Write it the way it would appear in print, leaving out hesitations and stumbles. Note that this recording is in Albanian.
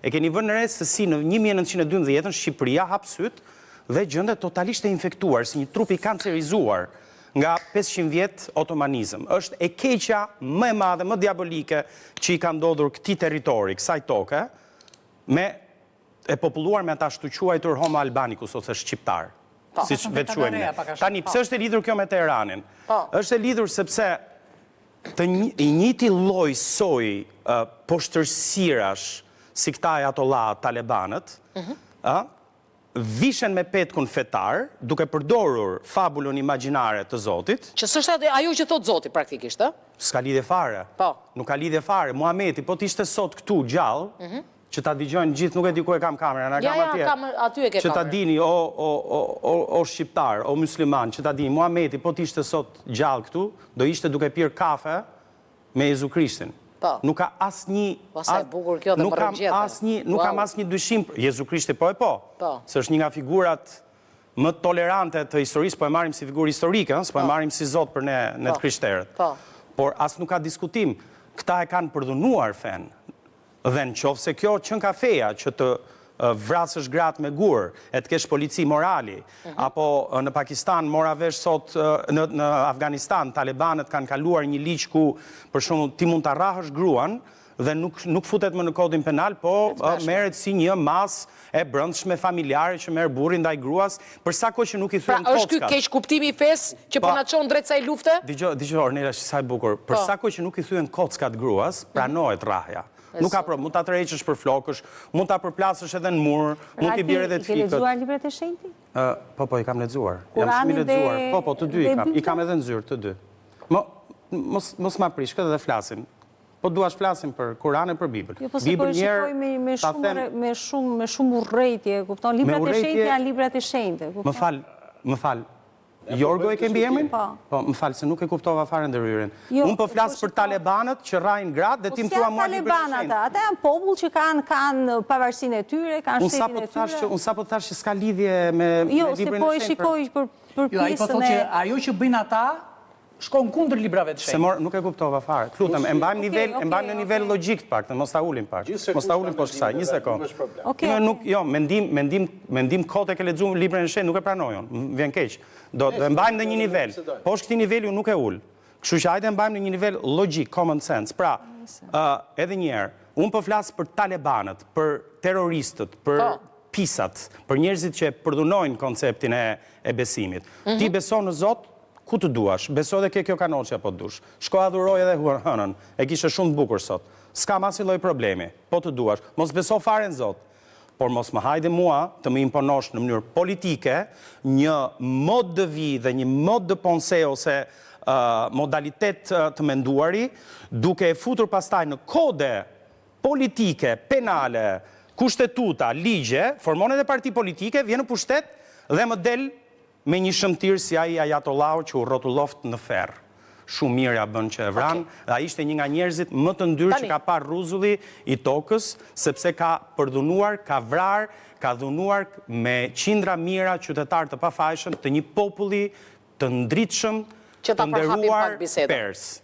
E keni vënë re se si në 1912 Shqipëria hap syt dhe gjendet totalisht e infektuar, si një trup i kancerizuar nga 500 vjet otomanizëm. Është e keqja më e madhe, më diabolike që i ka ndodhur këtij territori, kësaj toke, e populluar me ata shtuquajtur Homo albanicus ose shqiptar. Siç vetë quajmë ne. Tani pse është e lidhur kjo me Teheranin? Është e lidhur sepse i njëjti lloj soi poshtërsirash si këta ajatollah talebanët, vishen me petkun fetar, duke përdorur fabulën imagjinare të Zotit. Që s'është ajo që thot Zoti praktikisht, ë? S'ka lidhje fare. Nuk ka lidhje fare. Muhameti, po t'ishte sot këtu gjallë, që ta dëgjojnë gjithë, nuk e di ku e kam kamerën, aty e ke kamerën. Që ta dini o shqiptar, o musliman, që ta dini, Muhameti, po t'ishte sot gjallë këtu, do ishte duke pirë kafe me Jezu Krishtin. Nuk ka asnjë... Nuk kam asnjë dyshim... Jezu Krishti po. Se është një nga figurat më tolerante të historisë, po e marim si figurë historike, s'po e marim si Zot për ne të krishterët. Por as nuk ka diskutim. Këta e kanë përdhunuar fen. Dhe në qoftë se kjo qënë ka feja që të vrasësh gratë me gur, e të kesh polici morali, apo në Pakistan mora vesh sot, në Afganistan, talibanët kanë kaluar një ligj ku, për shumë, ti mund të arrahësh gruan, dhe nuk futet më në kodin penal, po merret si një mas e brendshme familjare që merr burri ndaj gruas, për sa kohë që nuk i thyen kockat. Pra është ky keq kuptimi i fesë që po na çon drejt kësaj lufte? Dgjoj Ornela, sa e bukur. Për sa kohë që nuk i thyen kockat gruas, pranohet rrahja. Nuk ka problem, mund ta tërheqësh për flokësh, mund ta përplasësh edhe në mur, mund t'i bjerë edhe të fikët. I ke lexuar librat e shenjtë? Po, i kam lexuar. Jam shumë i lexuar. Po, të dy i kam. I kam edhe në zyrë, të dy. Mos ma prish, këtë dhe flasim. Po duash flasim për Kur'anin, për Bibël. Jo, po se po e shikoj me shumë urrejtje, kupton? Librat e shenjtë janë librat e shenjtë. Më fal. Jorgo e ke mbi emrin? Po, më falë, se nuk e kuptova fare ndërhyrjen. Unë po flasë për talebanët që rrajnë gratë dhe ti më thua mua librin e shenjtë. Ata janë popull që kanë pavarësinë e tyre, kanë shtetin e tyre. Unë sa po thash që s'ka lidhje me librin e shenjtë. Jo, se po e shikoj për pjesën e... Jo, ai po thotë që ajo që bëjnë ata shkon kundër librave të shenjtë. Nuk e kuptova fare. Lutem, e mbajmë në nivel logjik pak, mos ta ulim pak. Mos ta ulim poshtë kësaj, një sekond. Jo, mendim kote ke lexuar librin e shenjtë, nuk e pranoj unë. Vjen keq. Do e mbajmë në një nivel. Po është këti nivel ju nuk e ul. Kështu që hajde mbajmë në një nivel logjik, common sense. Pra, edhe njerë, unë po flasë për talebanët, për terroristët, për pisat, për njerëzit që përdhunojnë konceptin e besimit. Ti beso në Zot, ku të duash? Beso dhe kjo kanoqja po të dush. Shko adhuroj edhe hënën, e kishe shumë të bukur sot. S'ka mas i lloj problemi, po të duash. Mos beso fare në Zot. Por mos më hajde mua të më imponosh në mënyrë politike një mod de vie dhe një mod de pensée ose modalitet të menduari, duke e futur pastaj në kode politike, penale, kushtetuta, ligje, formon edhe parti politike, vjen në pushtet dhe më del me një shëmtir si ai ajatollahu që u rrotulloft në ferr. Shumë mirë ja bën që e vran, dhe a ishte një nga njerëzit më të ndyrë që ka parë rruzulli i tokës, sepse ka përdhunuar, ka vrar, ka dhunuar me qindra mira qytetar të pafajshëm të një populli të ndritshëm, të nderuar pers.